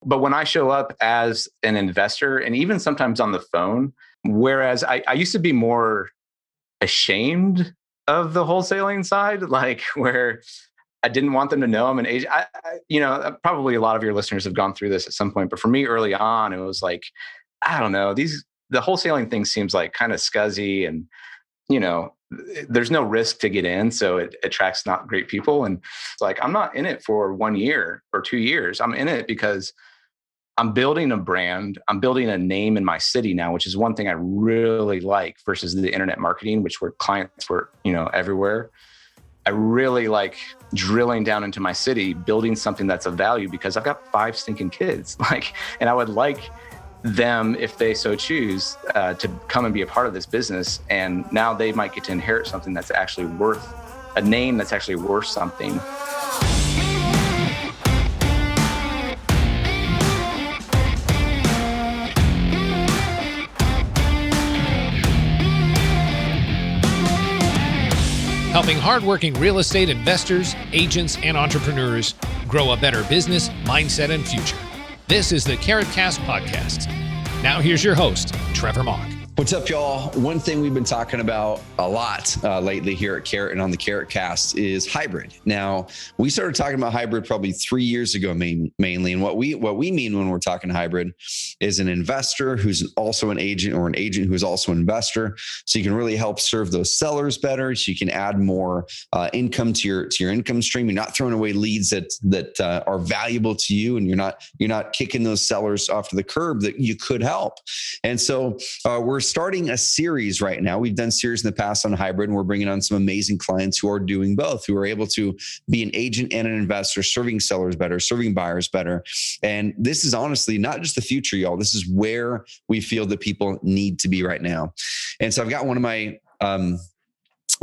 But when I show up as an investor and even sometimes on the phone, whereas I used to be more ashamed of the wholesaling side, like where I didn't want them to know I'm an agent. Probably a lot of your listeners have gone through this at some point, but for me early on, it was like, I don't know, the wholesaling thing seems like kind of scuzzy and, there's no risk to get in. So it attracts not great people. And it's like, I'm not in it for 1 year or 2 years. I'm in it because I'm building a brand. I'm building a name in my city now, which is one thing I really like versus the internet marketing, which where clients were, everywhere. I really like drilling down into my city, building something that's of value because I've got 5 stinking kids. And I would like them, if they so choose, to come and be a part of this business. And now they might get to inherit something that's actually worth a name that's actually worth something. Helping hardworking real estate investors, agents, and entrepreneurs grow a better business, mindset, and future. This is the Carrot Cast podcast. Now here's your host, Trevor Mock. What's up, y'all? One thing we've been talking about a lot lately here at Carrot and on the Carrot Cast is hybrid. Now, we started talking about hybrid probably 3 years ago, mainly. And what we mean when we're talking hybrid is an investor who's also an agent or an agent who is also an investor. So you can really help serve those sellers better. So you can add more income to your income stream. You're not throwing away leads that are valuable to you, and you're not kicking those sellers off to the curb that you could help. And so we're starting a series right now. We've done series in the past on hybrid, and we're bringing on some amazing clients who are doing both, who are able to be an agent and an investor, serving sellers better, serving buyers better. And this is honestly not just the future, y'all. This is where we feel that people need to be right now. And so I've got one of my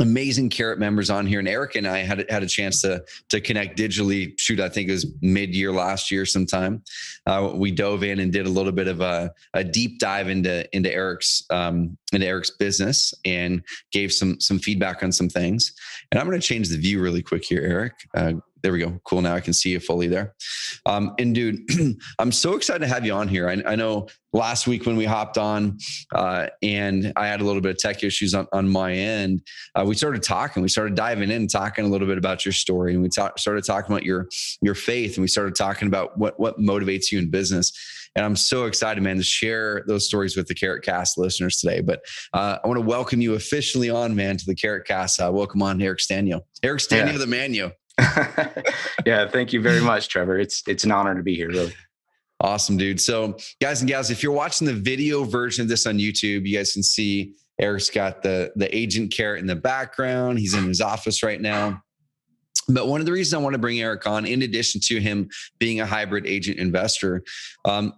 amazing Carrot members on here, and Eric and I had a chance to connect digitally. Shoot, I think it was mid-year last year sometime. We dove in and did a little bit of a deep dive into Eric's business and gave some feedback on some things. And I'm going to change the view really quick here, Eric. There we go. Cool. Now I can see you fully there. And dude, I'm so excited to have you on here. I know last week when we hopped on and I had a little bit of tech issues on my end, we started diving in and talking a little bit about your story. And we started talking about your faith, and we started talking about what motivates you in business. And I'm so excited, man, to share those stories with the Carrot Cast listeners today. But I want to welcome you officially on, man, to the Carrot Cast. Welcome on, Eric Stanio. Eric Stanio, the Manu. Yeah, thank you very much, Trevor. It's an honor to be here, really. Awesome, dude. So guys and gals, if you're watching the video version of this on YouTube, you guys can see Eric's got the agent Carrot in the background. He's in his office right now. But one of the reasons I want to bring Eric on, in addition to him being a hybrid agent investor,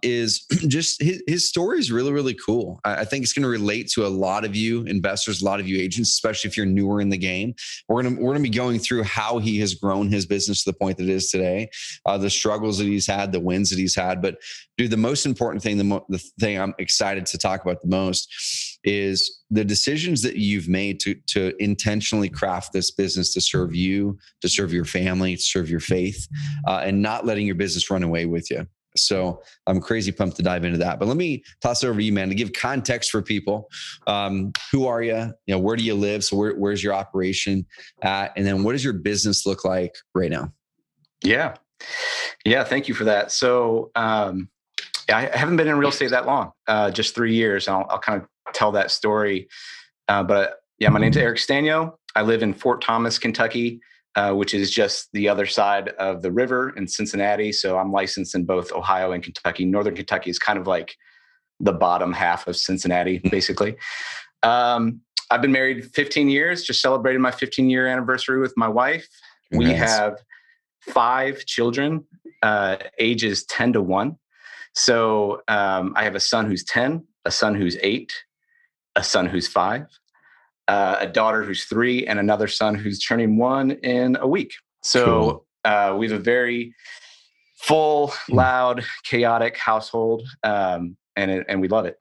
is just his story is really, really cool. I think it's going to relate to a lot of you investors, a lot of you agents, especially if you're newer in the game. We're going to be going through how he has grown his business to the point that it is today, the struggles that he's had, the wins that he's had. But dude, the most important thing, the thing I'm excited to talk about the most is the decisions that you've made to intentionally craft this business to serve you, to serve your family, to serve your faith, and not letting your business run away with you. So I'm crazy pumped to dive into that. But let me toss it over to you, man, to give context for people. Who are you? Where do you live? So where's your operation at? And then what does your business look like right now? Yeah. Thank you for that. So I haven't been in real estate that long, just 3 years. I'll kind of tell that story. But my name's Eric Stanio. I live in Fort Thomas, Kentucky, which is just the other side of the river in Cincinnati. So I'm licensed in both Ohio and Kentucky. Northern Kentucky is kind of like the bottom half of Cincinnati, basically. I've been married 15 years, just celebrated my 15-year anniversary with my wife. Congrats. We have 5 children, ages 10 to 1. So I have a son who's 10, a son who's 8, a son who's 5, a daughter who's 3, and another son who's turning 1 in a week. So cool. We have a very full, loud, chaotic household, and we love it.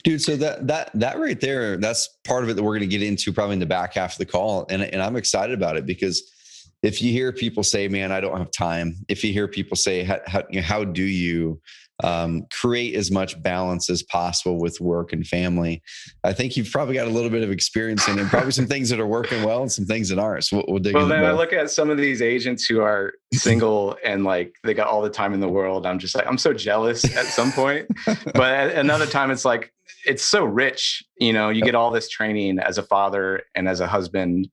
Dude, so that right there, that's part of it that we're going to get into probably in the back half of the call. And I'm excited about it because if you hear people say, man, I don't have time, if you hear people say, how do you create as much balance as possible with work and family, I think you've probably got a little bit of experience in it, probably some things that are working well and some things that aren't. So we'll dig into then both. I look at some of these agents who are single and like they got all the time in the world. I'm just like, I'm so jealous at some point. But at another time, it's like, it's so rich. You know, you get all this training as a father and as a husband.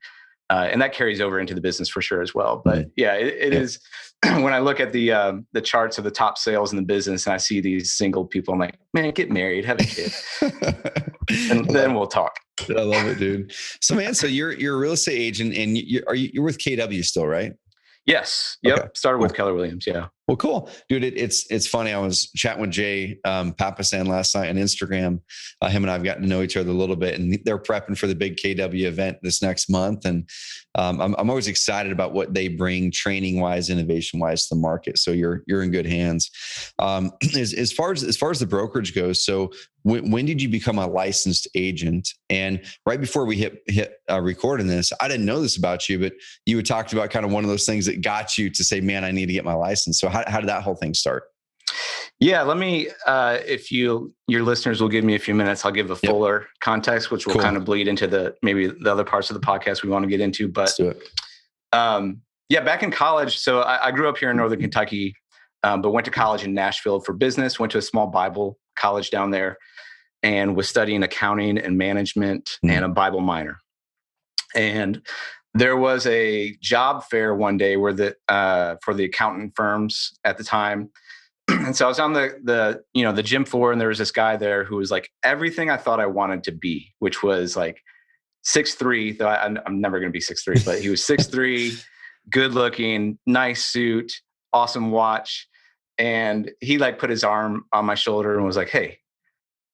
And that carries over into the business for sure as well. But yeah, it is. When I look at the charts of the top sales in the business and I see these single people, I'm like, man, get married, have a kid, and then we'll talk. I love it, dude. So man, so you're a real estate agent, and you're with KW still, right? Yes. Yep. Okay. Started with Keller Williams. Yeah. Well, cool, dude. It's funny. I was chatting with Jay Papasan last night on Instagram. Him and I've gotten to know each other a little bit, and they're prepping for the big KW event this next month. And I'm always excited about what they bring, training wise, innovation wise, to the market. So you're in good hands. As far as the brokerage goes, so when did you become a licensed agent? And right before we hit recording this, I didn't know this about you, but you had talked about kind of one of those things that got you to say, man, I need to get my license. So how did that whole thing start? Yeah, let me, if your listeners will give me a few minutes, I'll give a fuller context, which will kind of bleed into maybe the other parts of the podcast we want to get into. But let's do it. Back in college, so I grew up here in Northern Kentucky, but went to college in Nashville for business, went to a small Bible college down there, and was studying accounting and management and a Bible minor. And there was a job fair one day where for the accountant firms at the time. And so I was on the gym floor, and there was this guy there who was like everything I thought I wanted to be, which was like 6'3", though I'm never going to be 6'3", but he was 6'3", good looking, nice suit, awesome watch. And he like put his arm on my shoulder and was like, hey,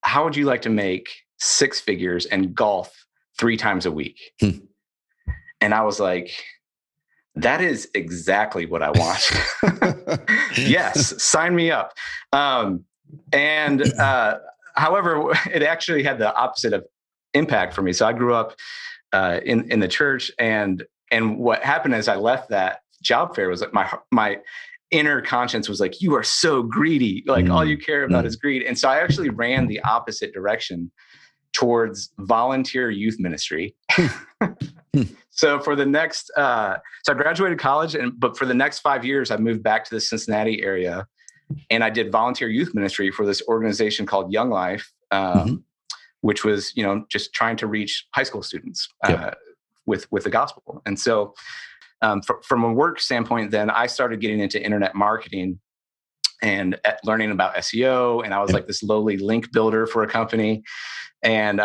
how would you like to make 6 figures and golf 3 times a week? And I was like, that is exactly what I want. Yes, sign me up. However, it actually had the opposite of impact for me. So I grew up in the church, and what happened is I left that job fair was like my inner conscience was like, you are so greedy. Like all you care about is greed. And so I actually ran the opposite direction towards volunteer youth ministry. So for the next, so I graduated college, but for the next 5 years, I moved back to the Cincinnati area, and I did volunteer youth ministry for this organization called Young Life, which was, just trying to reach high school students with the gospel. And so from a work standpoint, then I started getting into internet marketing and learning about SEO. And I was like this lowly link builder for a company. And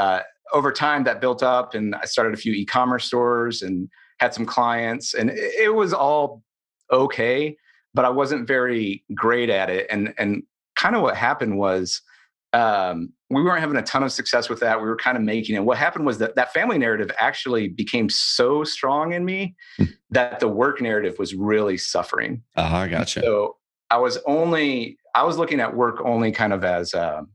over time that built up, and I started a few e-commerce stores and had some clients, and it was all okay, but I wasn't very great at it. And kind of what happened was we weren't having a ton of success with that. We were kind of making it. What happened was that family narrative actually became so strong in me that the work narrative was really suffering. I gotcha. So I was looking at work only kind of as a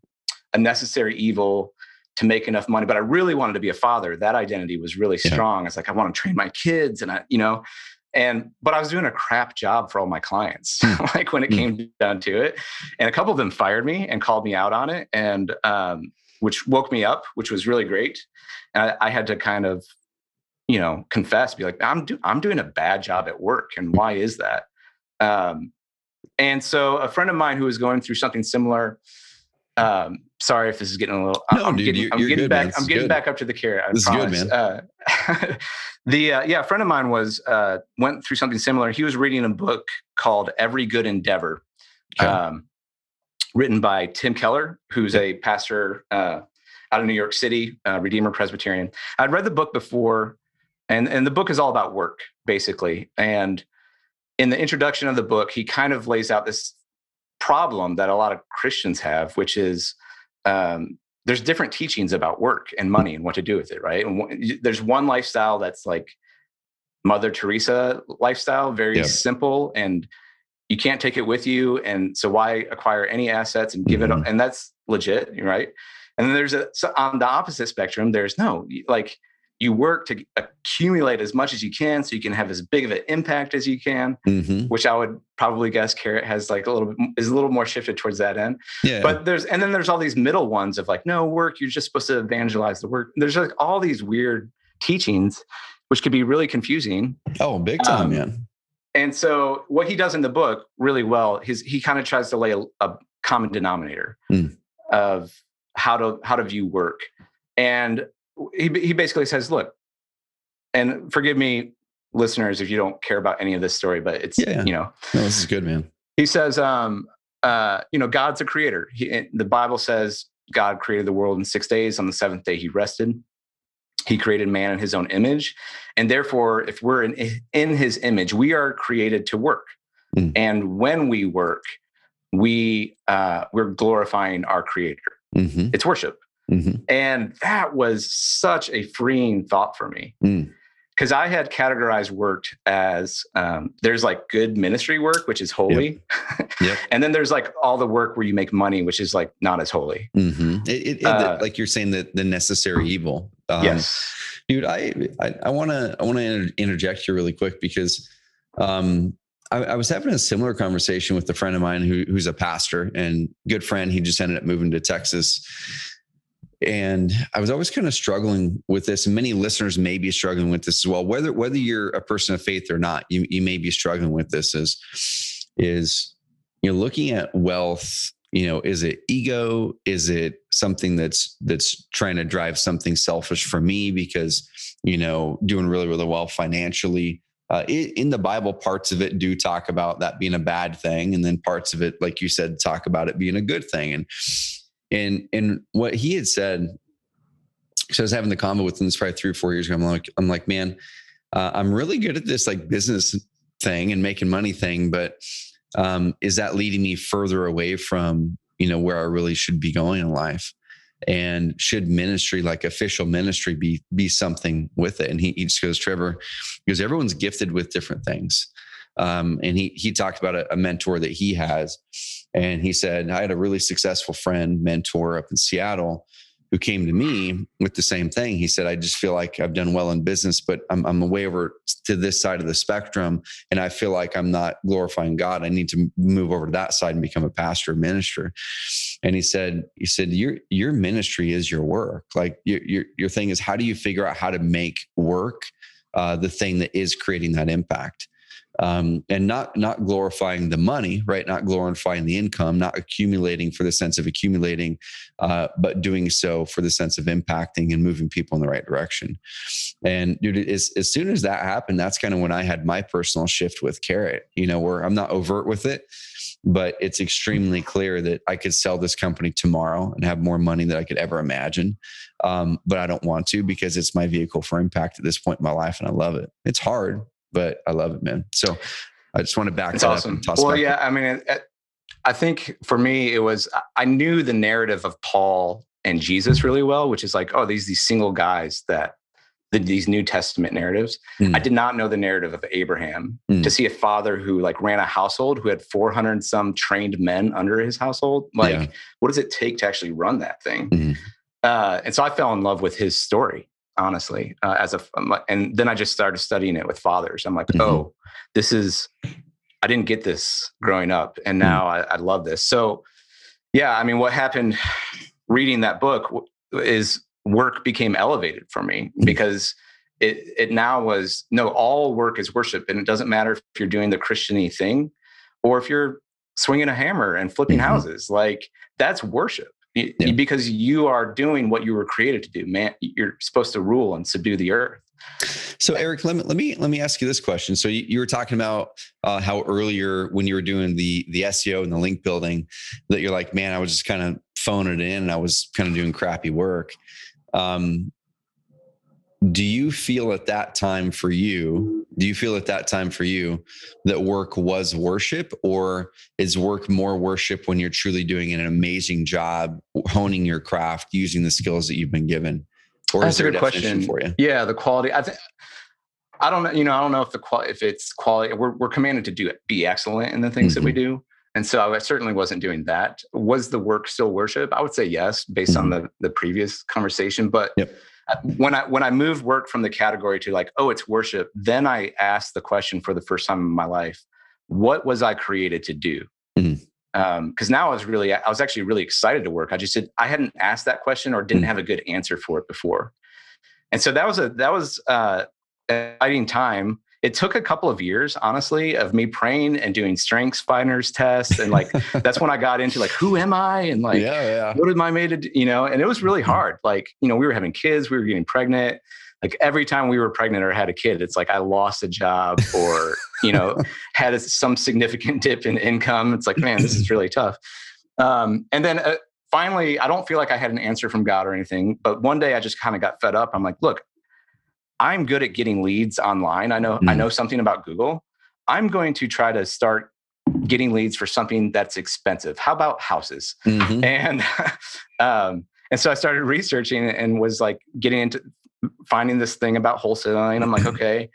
necessary evil to make enough money, but I really wanted to be a father. That identity was really strong. It's like, I want to train my kids, but I was doing a crap job for all my clients, like when it came down to it. And a couple of them fired me and called me out on it, and which woke me up, which was really great. And I had to kind of, confess, be like, I'm doing a bad job at work, and why is that? And so a friend of mine who was going through something similar. Sorry if this is getting a little. No, I'm getting back up to the carrot. This promise. is good, man. A friend of mine went through something similar. He was reading a book called Every Good Endeavor, written by Tim Keller, who's a pastor out of New York City, Redeemer Presbyterian. I'd read the book before, and the book is all about work, basically. And in the introduction of the book, he kind of lays out this problem that a lot of Christians have, which is there's different teachings about work and money and what to do with it, right? And there's one lifestyle that's like Mother Teresa lifestyle, very simple, and you can't take it with you. And so why acquire any assets and give it up? And that's legit, right? And then there's on the opposite spectrum, there's no, like, you work to accumulate as much as you can so you can have as big of an impact as you can, which I would probably guess Carrot has like is a little more shifted towards that end. Yeah. But then there's all these middle ones of like, no, work, you're just supposed to evangelize the work. There's like all these weird teachings, which could be really confusing. Oh, big time, man. And so what he does in the book really well, he kind of tries to lay a common denominator of how to view work. And he basically says, look, and forgive me, listeners, if you don't care about any of this story, but it's, No, this is good, man. He says, God's a creator. The Bible says God created the world in 6 days. On the seventh day, he rested. He created man in his own image. And therefore, if we're in his image, we are created to work. And when we work, we're glorifying our creator. It's worship. And that was such a freeing thought for me, because I had categorized work as there's like good ministry work, which is holy. And then there's like all the work where you make money, which is like not as holy. Like you're saying, that the necessary evil. Yes, dude, I want to interject here really quick, because I was having a similar conversation with a friend of mine who's a pastor and good friend. He just ended up moving to Texas. And I was always kind of struggling with this, and many listeners may be struggling with this as well. Whether you're a person of faith or not, you may be struggling with this. Is looking at wealth. Is it ego? Is it something that's trying to drive something selfish for me because doing really, really well financially? In the Bible, parts of it do talk about that being a bad thing, and then parts of it, like you said, talk about it being a good thing. And what he had said, so I was having the convo with him, this probably 3 or 4 years ago. I'm like, man, I'm really good at this like business thing and making money thing, but is that leading me further away from, where I really should be going in life? And should ministry, like official ministry, be something with it? And he just goes, Trevor, because everyone's gifted with different things. And he talked about a mentor that he has. And he said, I had a really successful mentor up in Seattle who came to me with the same thing. He said, I just feel like I've done well in business, but I'm way over to this side of the spectrum. And I feel like I'm not glorifying God. I need to move over to that side and become a pastor, minister. And he said, your ministry is your work. Like your thing is, how do you figure out how to make work the thing that is creating that impact? And not glorifying the money, right? Not glorifying the income, not accumulating for the sense of accumulating, but doing so for the sense of impacting and moving people in the right direction. And dude, as soon as that happened, that's kind of when I had my personal shift with Carrot, where I'm not overt with it, but it's extremely clear that I could sell this company tomorrow and have more money than I could ever imagine. But I don't want to, because it's my vehicle for impact at this point in my life. And I love it. It's hard, but I love it, man. So I just want to back that up and toss Well, back yeah, I mean, I think for me, I knew the narrative of Paul and Jesus really well, which is like, oh, these single guys these New Testament narratives. I did not know the narrative of Abraham. To see a father who like ran a household who had 400 and some trained men under his household. Like, what does it take to actually run that thing? And so I fell in love with his story, honestly, and then I just started studying it with fathers. I'm like, oh, I didn't get this growing up, and now I love this. So yeah, I mean, what happened reading that book is work became elevated for me, because it now was, no, all work is worship. And it doesn't matter if you're doing the Christian-y thing or if you're swinging a hammer and flipping houses, like that's worship. Because you are doing what you were created to do, man. You're supposed to rule and subdue the earth. So Eric, let me ask you this question. So you were talking about how earlier when you were doing the SEO and the link building, that you're like, man, I was just kind of phoning it in and I was kind of doing crappy work. Do you feel at that time for you that work was worship, or is work more worship when you're truly doing an amazing job, honing your craft, using the skills that you've been given? Or That's is there a good question for you? Yeah, the quality. I don't know. I don't know if it's quality. We're commanded to be excellent in the things that we do. And so I certainly wasn't doing that. Was the work still worship? I would say yes, based on the previous conversation. But when I moved work from the category to like, oh, it's worship, then I asked the question for the first time in my life, what was I created to do? Because now I was actually really excited to work. I hadn't asked that question or didn't have a good answer for it before. And so that was an exciting time. It took a couple of years, honestly, of me praying and doing strengths finders tests. And like, that's when I got into like, who am I? And like, what am I made to do? And it was really hard. Like, we were having kids, we were getting pregnant. Like every time we were pregnant or had a kid, it's like I lost a job or, had some significant dip in income. It's like, man, this is really tough. And then finally, I don't feel like I had an answer from God or anything, but one day I just kind of got fed up. I'm like, look, I'm good at getting leads online. I know something about Google. I'm going to try to start getting leads for something that's expensive. How about houses? And so I started researching and was like getting into finding this thing about wholesaling. I'm like, okay.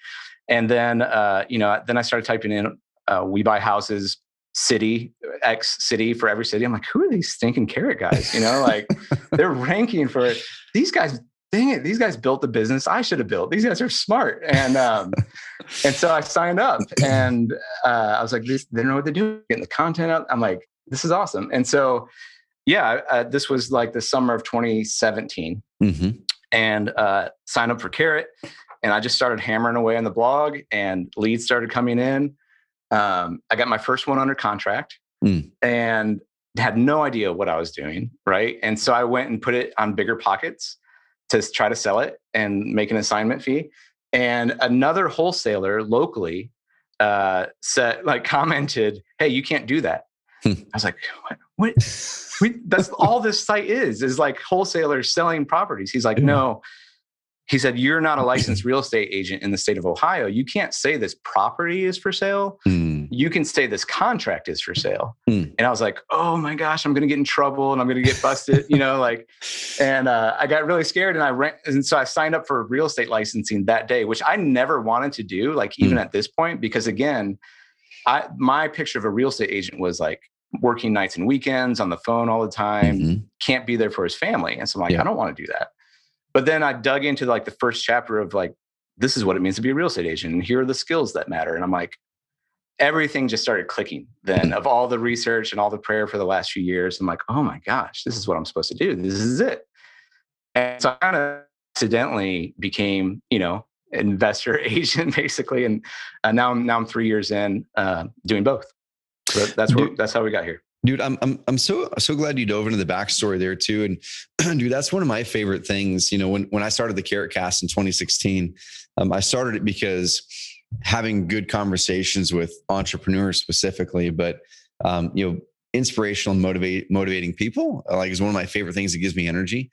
And then, then I started typing in, we buy houses, city, X city for every city. I'm like, who are these stinking carrot guys? Like they're ranking for it. These guys, dang it, these guys built the business I should have built. These guys are smart. And so I signed up and I was like, they know what they're doing, getting the content out. I'm like, this is awesome. And so, this was like the summer of 2017 and signed up for Carrot. And I just started hammering away on the blog and leads started coming in. I got my first one under contract and had no idea what I was doing. Right. And so I went and put it on Bigger Pockets to try to sell it and make an assignment fee. And another wholesaler locally commented, hey, you can't do that. I was like, what? That's all this site is like wholesalers selling properties. He's like, no. He said, you're not a licensed real estate agent in the state of Ohio. You can't say this property is for sale. You can say this contract is for sale. And I was like, oh my gosh, I'm going to get in trouble and I'm going to get busted, and I got really scared and so I signed up for real estate licensing that day, which I never wanted to do, like even at this point, because again, my picture of a real estate agent was like working nights and weekends on the phone all the time, can't be there for his family. And so I'm like, I don't want to do that. But then I dug into like the first chapter of like, this is what it means to be a real estate agent. And here are the skills that matter. And I'm like, everything just started clicking then of all the research and all the prayer for the last few years. I'm like, oh my gosh, this is what I'm supposed to do. This is it. And so I kind of accidentally became, investor agent basically. And now I'm 3 years in doing both. So that's how we got here. Dude, I'm so glad you dove into the backstory there too. And dude, that's one of my favorite things. When I started the Carrot Cast in 2016, I started it because having good conversations with entrepreneurs specifically, but inspirational and motivating people is one of my favorite things that gives me energy.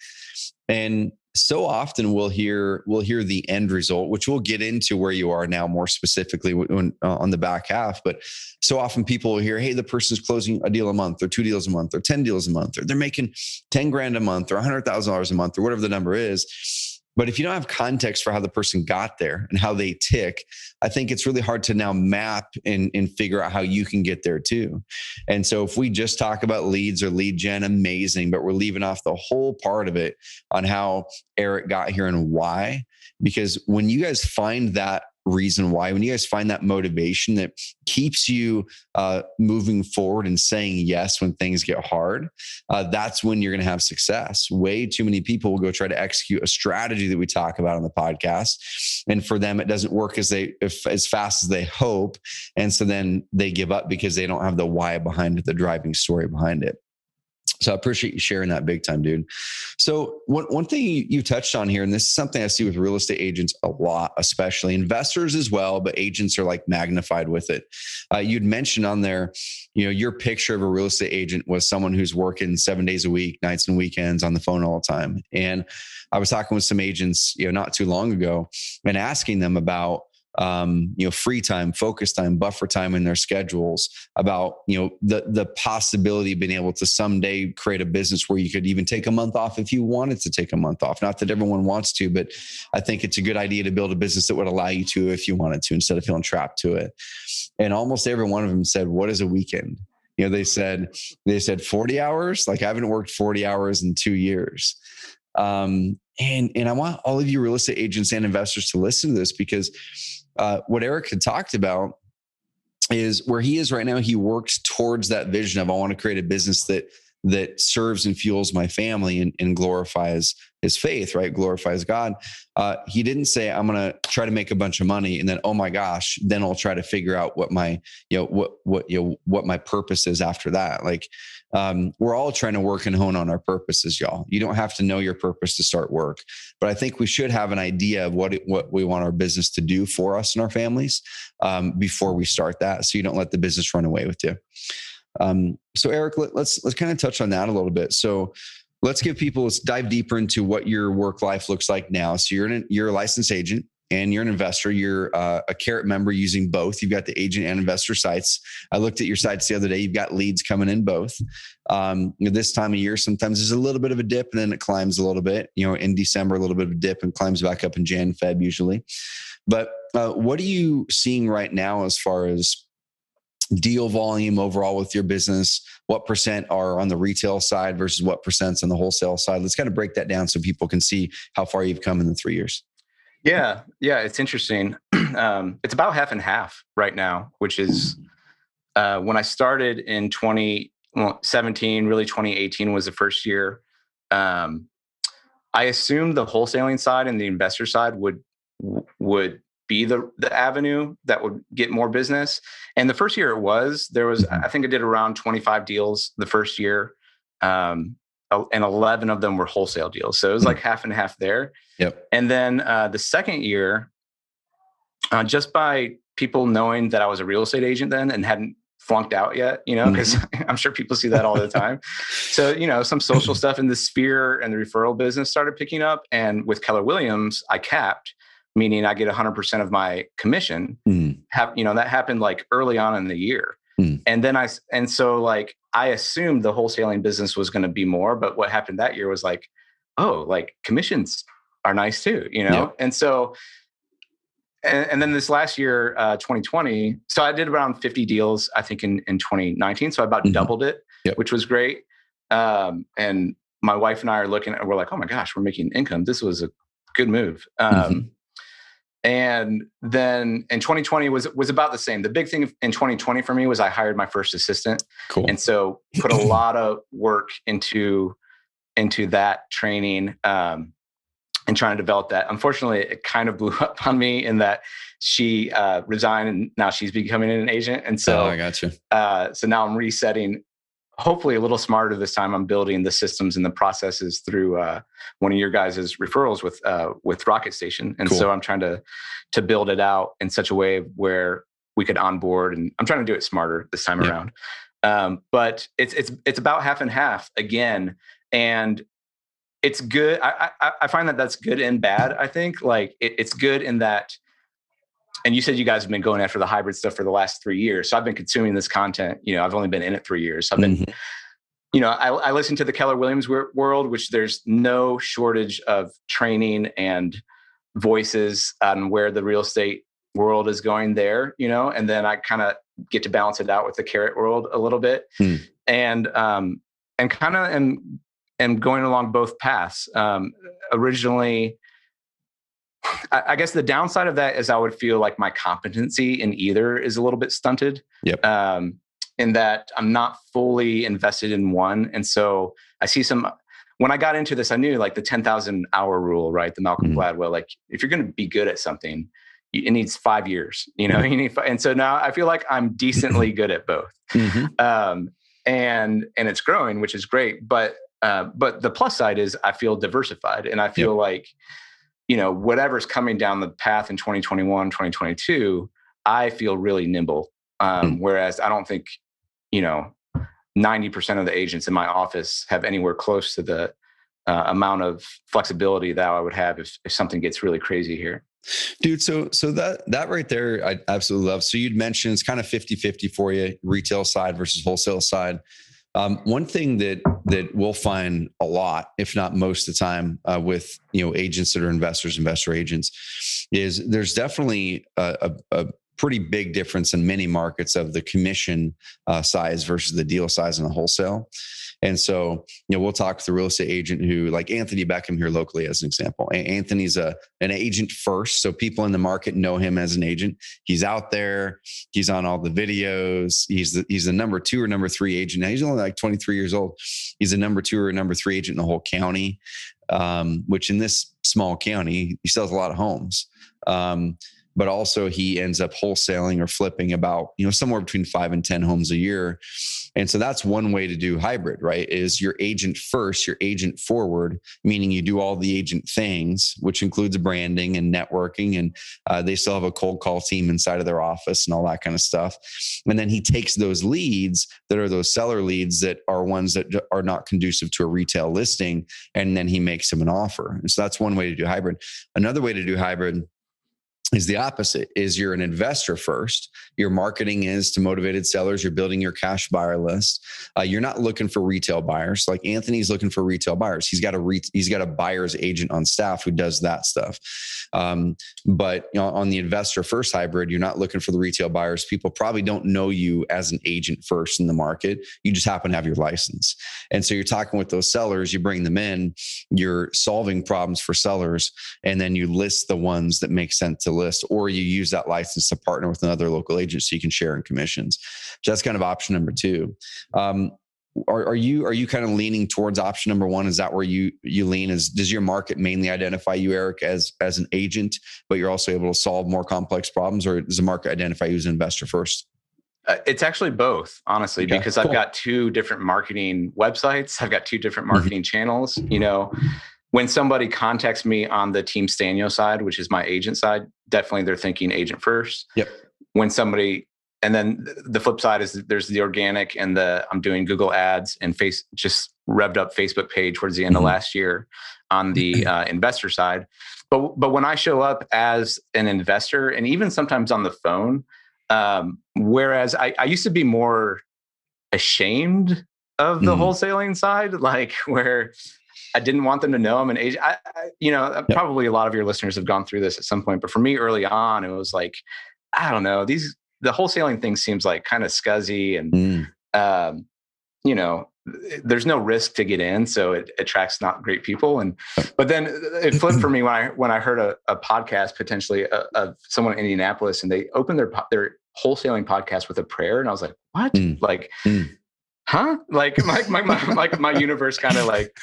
And so often we'll hear the end result, which we'll get into where you are now more specifically when on the back half. But so often people will hear, hey, the person's closing a deal a month or 2 deals a month or 10 deals a month, or they're making 10 grand a month or $100,000 a month or whatever the number is. But if you don't have context for how the person got there and how they tick, I think it's really hard to now map and figure out how you can get there too. And so if we just talk about leads or lead gen, amazing, but we're leaving off the whole part of it on how Eric got here and why. Because when you guys find that reason why, when you guys find that motivation that keeps you moving forward and saying yes when things get hard, that's when you're going to have success. Way too many people will go try to execute a strategy that we talk about on the podcast, and for them it doesn't work as fast as they hope, and so then they give up because they don't have the why behind it, the driving story behind it. So I appreciate you sharing that big time, dude. So one thing you touched on here, and this is something I see with real estate agents a lot, especially investors as well, but agents are like magnified with it. You'd mentioned on there, your picture of a real estate agent was someone who's working 7 days a week, nights and weekends on the phone all the time. And I was talking with some agents, not too long ago and asking them about free time, focus time, buffer time in their schedules, about, the possibility of being able to someday create a business where you could even take a month off if you wanted to take a month off. Not that everyone wants to, but I think it's a good idea to build a business that would allow you to, if you wanted to, instead of feeling trapped to it. And almost every one of them said, what is a weekend? They said 40 hours. Like, I haven't worked 40 hours in 2 years. And I want all of you real estate agents and investors to listen to this, because what Eric had talked about is where he is right now. He works towards that vision of, I want to create a business that serves and fuels my family and glorifies his faith, right? Glorifies God. He didn't say, I'm going to try to make a bunch of money and then, oh my gosh, then I'll try to figure out what my, what my purpose is after that. Like, we're all trying to work and hone on our purposes, y'all. You don't have to know your purpose to start work, but I think we should have an idea of what we want our business to do for us and our families, before we start that. So you don't let the business run away with you. So Eric, let's kind of touch on that a little bit. So let's dive deeper into what your work life looks like now. So you're a licensed agent and you're an investor. You're a Carrot member using both. You've got the agent and investor sites. I looked at your sites the other day. You've got leads coming in both. This time of year, sometimes there's a little bit of a dip and then it climbs a little bit, in December, a little bit of a dip and climbs back up in Jan, Feb usually. But what are you seeing right now as far as deal volume overall with your business? What % are on the retail side versus what % on the wholesale side? Let's kind of break that down so people can see how far you've come in the 3 years. Yeah, it's interesting. It's about half and half right now, which is when I started in 2017, really 2018 was the first year. I assumed the wholesaling side and the investor side would be the avenue that would get more business. And the first year I think I did around 25 deals the first year. And 11 of them were wholesale deals. So it was like half and half there. Yep. And then the second year, just by people knowing that I was a real estate agent then and hadn't flunked out yet, because I'm sure people see that all the time. So, some social stuff in the sphere and the referral business started picking up. And with Keller Williams, I capped, meaning I get 100% of my commission. That happened like early on in the year. And so I assumed the wholesaling business was going to be more, but what happened that year was like, oh, like commissions are nice too, Yep. And so, and then this last year, 2020, so I did around 50 deals, I think in 2019. So I about doubled it, Yep. which was great. And my wife and I are looking at, we're like, oh my gosh, we're making income. This was a good move. And then in 2020 was about the same. The big thing in 2020 for me was I hired my first assistant. Cool. And so put a lot of work into that training, and trying to develop that. Unfortunately, it kind of blew up on me in that she resigned and now she's becoming an agent. And so, I got you. So now I'm resetting, hopefully a little smarter this time. I'm building the systems and the processes through one of your guys' referrals with Rocket Station. And so I'm trying to build it out in such a way where we could onboard, and I'm trying to do it smarter this time around. But it's about half and half again. And it's good. I find that that's good and bad. I think it's good in that, and you said you guys have been going after the hybrid stuff for the last 3 years. So I've been consuming this content. I've only been in it 3 years. I've been, I listen to the Keller Williams world, which there's no shortage of training and voices on where the real estate world is going there, and then I kind of get to balance it out with the Carrot world a little bit. And kind of am going along both paths. Originally, I guess the downside of that is I would feel like my competency in either is a little bit stunted. Yep. In that I'm not fully invested in one. And so I see when I got into this, I knew like the 10,000 hour rule, right? The Malcolm Gladwell, like if you're going to be good at something, it needs 5 years, and so now I feel like I'm decently good at both. And it's growing, which is great. But the plus side is I feel diversified, and I feel like, whatever's coming down the path in 2021, 2022, I feel really nimble. Whereas I don't think, 90% of the agents in my office have anywhere close to the amount of flexibility that I would have if something gets really crazy here. Dude, so that right there, I absolutely love. So you'd mentioned it's kind of 50-50 for you, retail side versus wholesale side. One thing that we'll find a lot, if not most of the time, with agents that are investor agents, is there's definitely a pretty big difference in many markets of the commission size versus the deal size in the wholesale. And so, we'll talk with a real estate agent who, like Anthony Beckham here locally as an example. Anthony's an agent first. So people in the market know him as an agent. He's out there. He's on all the videos. He's the number 2 or number 3 agent. Now he's only like 23 years old. He's a number 2 or number 3 agent in the whole county, which in this small county, he sells a lot of homes. But also he ends up wholesaling or flipping about, somewhere between 5 and 10 homes a year. And so that's one way to do hybrid, right? Is your agent first, your agent forward, meaning you do all the agent things, which includes branding and networking. And they still have a cold call team inside of their office and all that kind of stuff. And then he takes those leads that are those seller leads that are ones that are not conducive to a retail listing. And then he makes them an offer. And so that's one way to do hybrid. Another way to do hybrid is the opposite, is you're an investor first. Your marketing is to motivated sellers. You're building your cash buyer list. You're not looking for retail buyers. Like Anthony's looking for retail buyers. He's got a buyer's agent on staff who does that stuff. But on the investor first hybrid, you're not looking for the retail buyers. People probably don't know you as an agent first in the market. You just happen to have your license. And so you're talking with those sellers, you bring them in, you're solving problems for sellers, and then you list the ones that make sense to list, or you use that license to partner with another local agent so you can share in commissions. So that's kind of option number 2. Are you kind of leaning towards option number 1? Is that where you lean? Does your market mainly identify you, Eric, as an agent, but you're also able to solve more complex problems, or does the market identify you as an investor first? It's actually both, honestly, because I've got 2 different marketing websites. I've got 2 different marketing channels. When somebody contacts me on the Team Stanio side, which is my agent side, definitely they're thinking agent first. Yep. And then the flip side is there's the organic and I'm doing Google ads and just revved up Facebook page towards the end of last year on the investor side. But when I show up as an investor, and even sometimes on the phone, whereas I used to be more ashamed of the wholesaling side, like where I didn't want them to know I'm an agent. Probably a lot of your listeners have gone through this at some point, but for me early on, it was like, I don't know, the wholesaling thing seems like kind of scuzzy and, there's no risk to get in. So it attracts not great people. But then it flipped for me when I heard a podcast potentially of someone in Indianapolis, and they opened their wholesaling podcast with a prayer. And I was like, what? Huh? Like my universe kind of like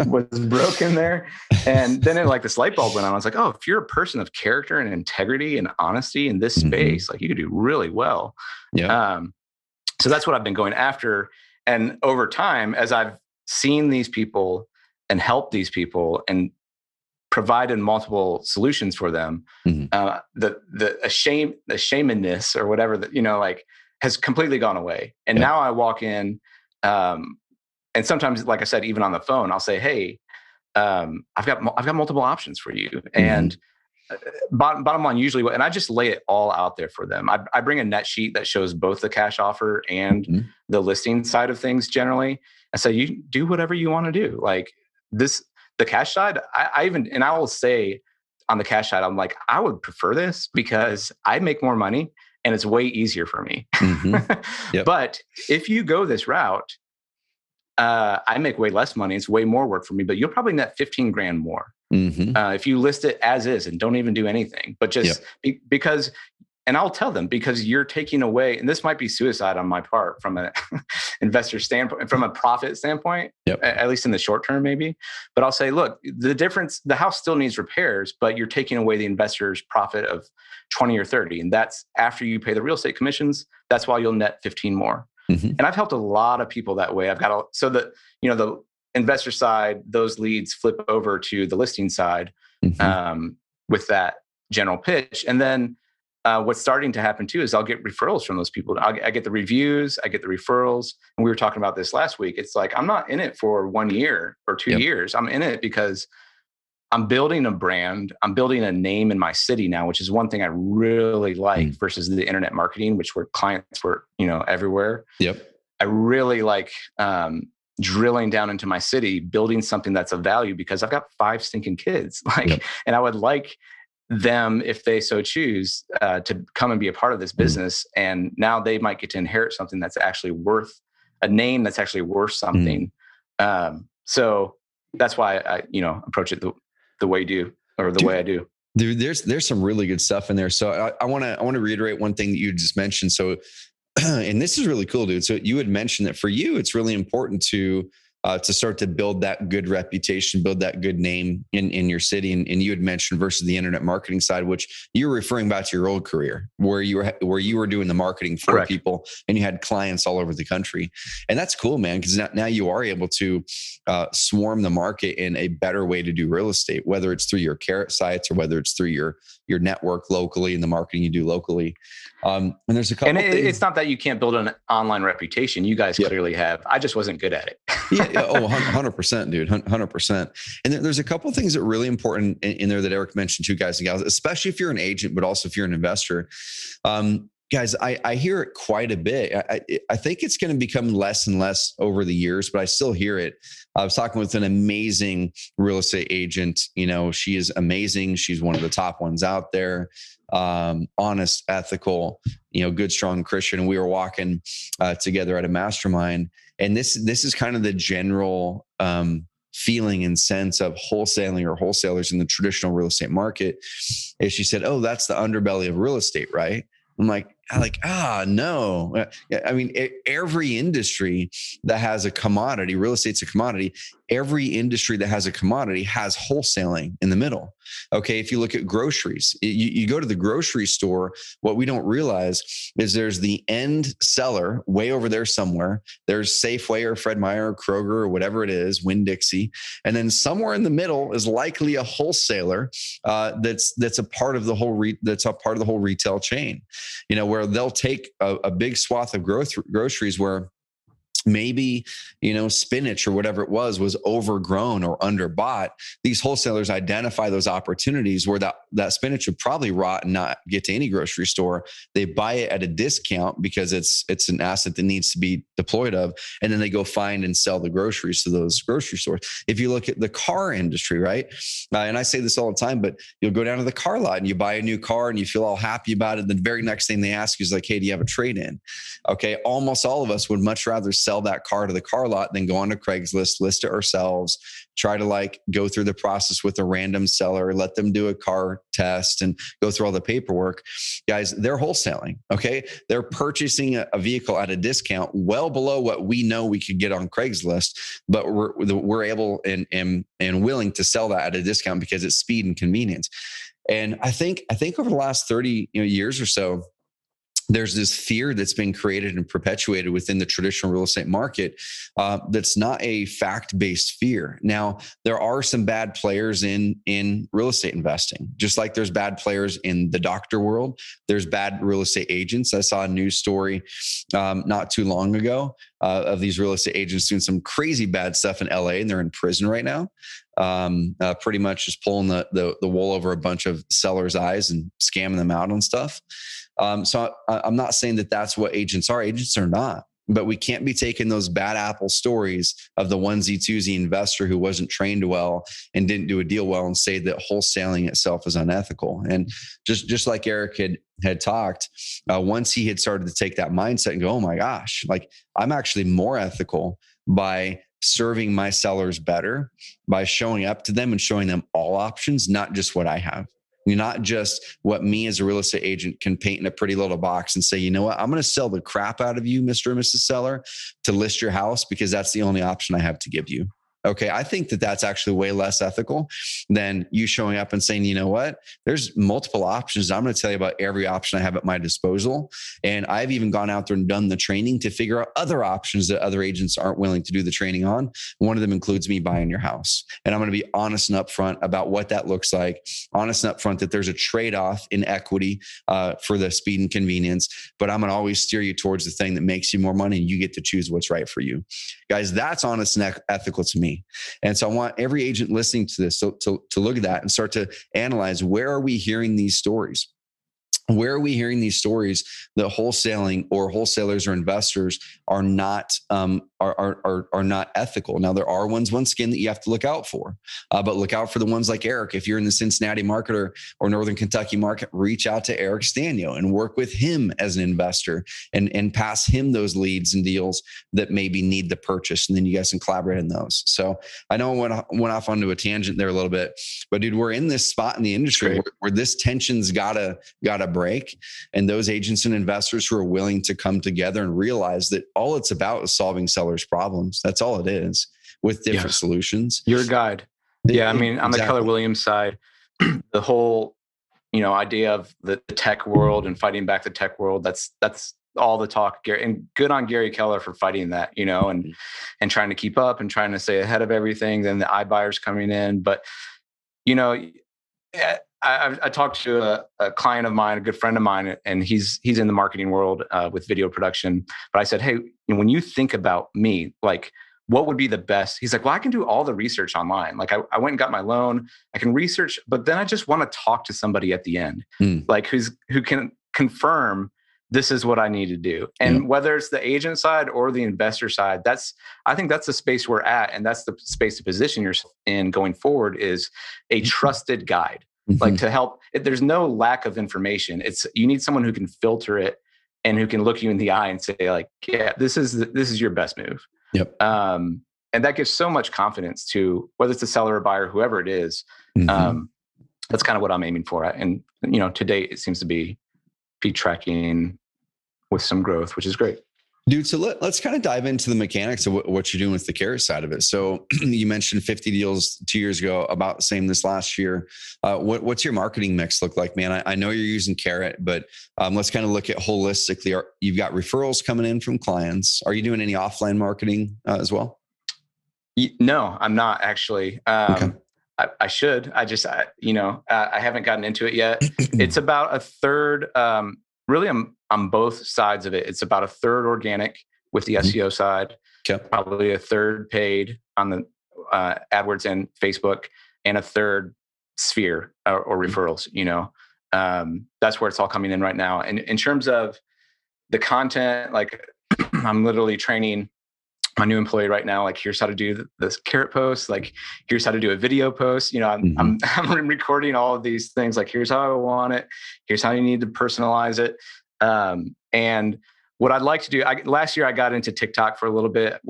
was broken there. And then this light bulb went on. I was like, oh, if you're a person of character and integrity and honesty in this space, like you could do really well. Yeah. So that's what I've been going after. And over time, as I've seen these people and helped these people and provided multiple solutions for them, the shamedness or whatever that, has completely gone away. And now I walk in, and sometimes, like I said, even on the phone, I'll say, hey, I've got multiple options for you. And bottom line, usually, and I just lay it all out there for them. I bring a net sheet that shows both the cash offer and the listing side of things generally. I say, you do whatever you want to do. Like the cash side, I will say on the cash side, I'm like, I would prefer this because I make more money and it's way easier for me. But if you go this route, I make way less money. It's way more work for me, but you'll probably net 15 grand more. If you list it as is and don't even do anything, but just because, and I'll tell them, because you're taking away, and this might be suicide on my part from an investor standpoint, from a profit standpoint, at least in the short term, maybe. But I'll say, look, the house still needs repairs, but you're taking away the investor's profit of 20 or 30. And that's after you pay the real estate commissions. That's why you'll net 15 more. And I've helped a lot of people that way. The investor side, those leads flip over to the listing side with that general pitch. And then what's starting to happen too is I'll get referrals from those people. I get the reviews, I get the referrals. And we were talking about this last week. It's like, I'm not in it for 1 year or 2 years. I'm in it because I'm building a brand. I'm building a name in my city now, which is one thing I really like versus the internet marketing, which where clients were, everywhere. I really like drilling down into my city, building something that's of value because I've got 5 stinking kids. And I would like them, if they so choose, to come and be a part of this business. And now they might get to inherit something that's actually worth a name that's actually worth something. So that's why I, approach it the way you do, or the way I do. Dude, there's some really good stuff in there. So I want to reiterate one thing that you just mentioned. So, and this is really cool, dude. So you had mentioned that for you, it's really important to start to build that good reputation, build that good name in your city. And you had mentioned versus the internet marketing side, which you were referring back to your old career, where you were doing the marketing for Correct. people, and you had clients all over the country. And that's cool, man, because now you are able to swarm the market in a better way to do real estate, whether it's through your Carrot sites or whether it's through your network locally and the marketing you do locally. And there's a couple. And it's not that you can't build an online reputation. You guys clearly have. I just wasn't good at it. Yeah. Oh, 100%, dude. 100%. And there's a couple of things that are really important in there that Eric mentioned too, guys and gals, especially if you're an agent, but also if you're an investor. Guys, I hear it quite a bit. I think it's going to become less and less over the years, but I still hear it. I was talking with an amazing real estate agent. She is amazing. She's one of the top ones out there. Honest, ethical, good, strong Christian. And we were walking together at a mastermind. And this is kind of the general feeling and sense of wholesaling or wholesalers in the traditional real estate market. Is she said, "Oh, that's the underbelly of real estate, right?" I'm like, no. I mean, every industry that has a commodity, real estate's a commodity. Every industry that has a commodity has wholesaling in the middle. Okay. If you look at groceries, you go to the grocery store, what we don't realize is there's the end seller way over there somewhere. There's Safeway or Fred Meyer or Kroger or whatever it is, Winn-Dixie. And then somewhere in the middle is likely a wholesaler that's a part of the whole retail chain, where they'll take a big swath of groceries where maybe, spinach or whatever it was overgrown or underbought. These wholesalers identify those opportunities where that spinach would probably rot and not get to any grocery store. They buy it at a discount because it's an asset that needs to be deployed of. And then they go find and sell the groceries to those grocery stores. If you look at the car industry, right? And I say this all the time, but you'll go down to the car lot and you buy a new car and you feel all happy about it. The very next thing they ask you is like, "Hey, do you have a trade-in?" Okay. Almost all of us would much rather sell that car to the car lot than go on to Craigslist, list it ourselves, try to go through the process with a random seller, let them do a car test and go through all the paperwork. Guys, they're wholesaling. Okay. They're purchasing a vehicle at a discount well below what we know we could get on Craigslist, but we're able and willing to sell that at a discount because it's speed and convenience. And I think over the last 30 years or so, there's this fear that's been created and perpetuated within the traditional real estate market that's not a fact-based fear. Now, there are some bad players in real estate investing, just like there's bad players in the doctor world. There's bad real estate agents. I saw a news story not too long ago of these real estate agents doing some crazy bad stuff in LA, and they're in prison right now. Pretty much just pulling the wool over a bunch of sellers' eyes and scamming them out on stuff. So I'm not saying that that's what agents are. Agents are not. But we can't be taking those bad apple stories of the onesie twosie investor who wasn't trained well and didn't do a deal well and say that wholesaling itself is unethical. And just like Eric had talked, once he had started to take that mindset and go, "Oh my gosh, I'm actually more ethical by serving my sellers better, by showing up to them and showing them all options, not just what I have. Not just what me as a real estate agent can paint in a pretty little box and say, you know what, I'm going to sell the crap out of you, Mr. and Mrs. Seller, to list your house because that's the only option I have to give you." Okay. I think that that's actually way less ethical than you showing up and saying, "You know what, there's multiple options. I'm going to tell you about every option I have at my disposal. And I've even gone out there and done the training to figure out other options that other agents aren't willing to do the training on. One of them includes me buying your house. And I'm going to be honest and upfront about what that looks like. Honest and upfront that there's a trade-off in equity for the speed and convenience, but I'm going to always steer you towards the thing that makes you more money and you get to choose what's right for you." Guys, that's honest and ethical to me. And so I want every agent listening to this to look at that and start to analyze, where are we hearing these stories? Where are we hearing these stories that wholesaling or wholesalers or investors are not are not ethical. Now, there are ones, once again, that you have to look out for, but look out for the ones like Eric. If you're in the Cincinnati market or Northern Kentucky market, reach out to Eric Stanio and work with him as an investor and pass him those leads and deals that maybe need the purchase. And then you guys can collaborate on those. So I know I went off onto a tangent there a little bit, but dude, we're in this spot in the industry where this tension's gotta break. And those agents and investors who are willing to come together and realize that all it's about is solving sellers' problems. That's all it is, with different solutions. You're a guide. Yeah. I mean, on the Keller Williams side, the whole, idea of the tech world and fighting back the tech world, that's all the talk. And good on Gary Keller for fighting that, and trying to keep up and trying to stay ahead of everything. Then the iBuyers coming in. But, I talked to a client of mine, a good friend of mine, and he's in the marketing world with video production. But I said, hey, when you think about me, like, what would be the best? He's like, well, I can do all the research online. Like, I went and got my loan. I can research, but then I just want to talk to somebody at the end, like who can confirm this is what I need to do. And whether it's the agent side or the investor side, I think that's the space we're at, and that's the space to position yourself in going forward, is a trusted guide. Like, to help. There's no lack of information. You need someone who can filter it and who can look you in the eye and say, like, yeah, this is your best move. Yep. And that gives so much confidence to whether it's a seller or buyer, whoever it is. That's kind of what I'm aiming for. And to date, it seems to be tracking with some growth, which is great. Dude, so let's kind of dive into the mechanics of what you're doing with the Carrot side of it. So you mentioned 50 deals 2 years ago, about the same this last year. What's your marketing mix look like, man? I know you're using Carrot, but let's kind of look at holistically. You've got referrals coming in from clients. Are you doing any offline marketing as well? No, I'm not actually. Okay. I should. I haven't gotten into it yet. It's about a third. Really, I'm on both sides of it. It's about a third organic with the SEO side, probably a third paid on the AdWords and Facebook, and a third sphere or referrals. That's where it's all coming in right now. And in terms of the content, like, I'm literally training my new employee right now. Like, here's how to do this Carrot post. Like, here's how to do a video post. I'm recording all of these things. Like, here's how I want it. Here's how you need to personalize it. And what I'd like to do, last year I got into TikTok for a little bit,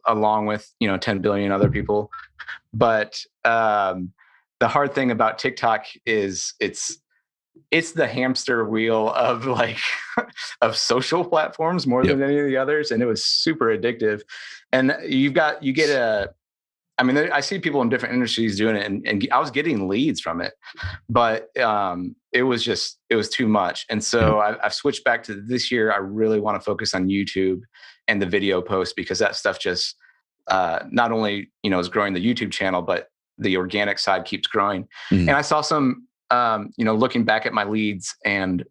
along with 10 billion other people. But the hard thing about TikTok is it's the hamster wheel of of social platforms more than any of the others. And it was super addictive. And I see people in different industries doing it, and I was getting leads from it, but it was too much. And so I've switched back to this year. I really want to focus on YouTube and the video post, because that stuff just not only is growing the YouTube channel, but the organic side keeps growing. And I saw some looking back at my leads and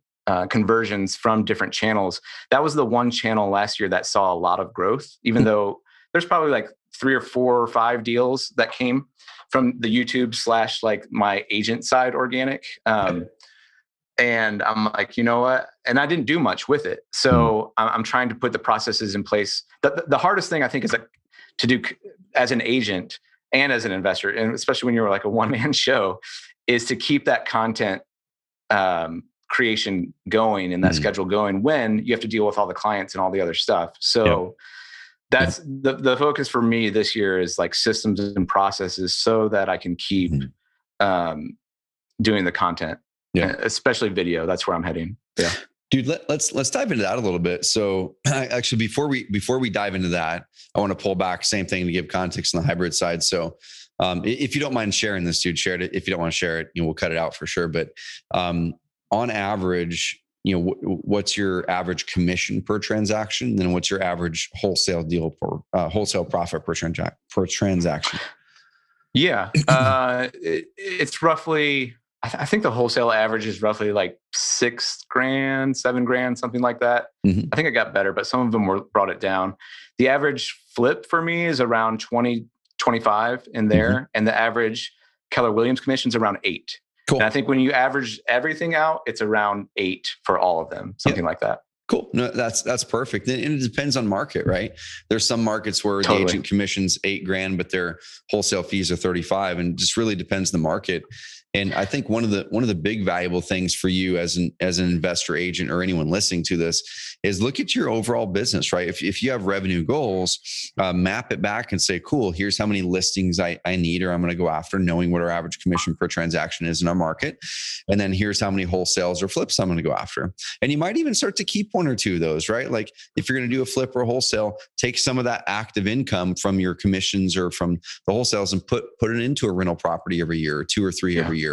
conversions from different channels, that was the one channel last year that saw a lot of growth, even though there's probably like 3 or 4 or 5 deals that came from the YouTube / like my agent side organic. And I'm like, you know what? And I didn't do much with it. So I'm trying to put the processes in place. The hardest thing I think is to do as an agent and as an investor, and especially when you're like a one-man show, is to keep that content creation going and that schedule going when you have to deal with all the clients and all the other stuff. So that's the focus for me this year, is like systems and processes, so that I can keep doing the content, especially video. That's where I'm heading. Yeah. Dude, let's dive into that a little bit. So actually, before we dive into that, I want to pull back, same thing, to give context on the hybrid side. So if you don't mind sharing this, dude, share it. If you don't want to share it, we'll cut it out for sure. But on average, what's your average commission per transaction? Then what's your average wholesale deal wholesale profit per transaction? Yeah. It's roughly, I think the wholesale average is roughly like $6,000, $7,000, something like that. I think it got better, but some of them brought it down. The average flip for me is around 20, 25 in there. And the average Keller Williams commission is around 8. Cool. And I think when you average everything out, it's around 8 for all of them, something like that. Cool. No, that's perfect. And it depends on market, right? There's some markets where Totally. the agent commission's $8,000, but their wholesale fees are 35, and just really depends on the market. And I think one of the big valuable things for you as an investor agent or anyone listening to this is look at your overall business, right? If you have revenue goals, map it back and say, cool, here's how many listings I need or I'm going to go after, knowing what our average commission per transaction is in our market. And then here's how many wholesales or flips I'm going to go after. And you might even start to keep one or two of those, right? Like if you're going to do a flip or a wholesale, take some of that active income from your commissions or from the wholesales and put it into a rental property every year, or 2 or 3 every year.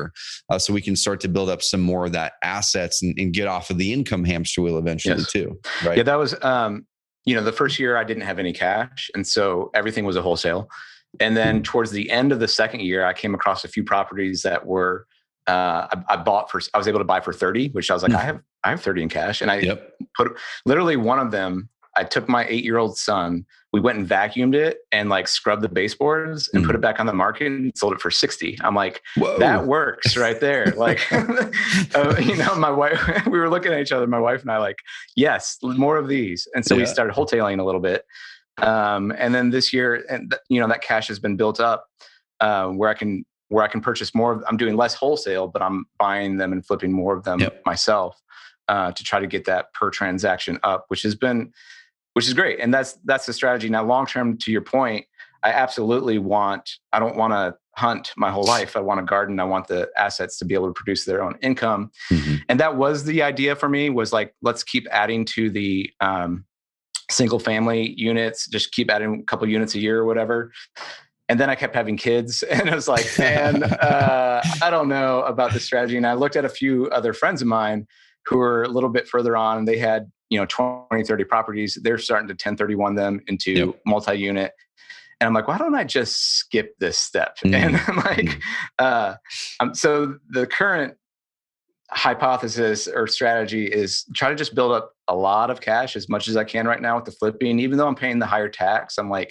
So we can start to build up some more of that assets and get off of the income hamster wheel eventually too. Right. Yeah, that was, the first year I didn't have any cash. And so everything was a wholesale. And then towards the end of the second year, I came across a few properties that were, I was able to buy for 30, which I was like, I have 30 in cash. And I put literally one of them, I took my 8-year-old son, we went and vacuumed it and like scrubbed the baseboards and put it back on the market and sold it for 60. I'm like, whoa, that works right there. Like, my wife, we were looking at each other, my wife and I, like, yes, more of these. And so we started wholesaling a little bit. And then this year, and that cash has been built up where I can purchase more. I'm doing less wholesale, but I'm buying them and flipping more of them myself to try to get that per transaction up, which is great. And that's the strategy. Now, long-term, to your point, I don't want to hunt my whole life. I want to garden. I want the assets to be able to produce their own income. Mm-hmm. And that was the idea for me, was like, let's keep adding to the single family units, just keep adding a couple units a year or whatever. And then I kept having kids and I was like, man, I don't know about this strategy. And I looked at a few other friends of mine who were a little bit further on, and they had 20, 30 properties. They're starting to 1031 them into multi-unit. And I'm like, why don't I just skip this step? And I'm like, so the current hypothesis or strategy is try to just build up a lot of cash as much as I can right now with the flipping. Even though I'm paying the higher tax, I'm like,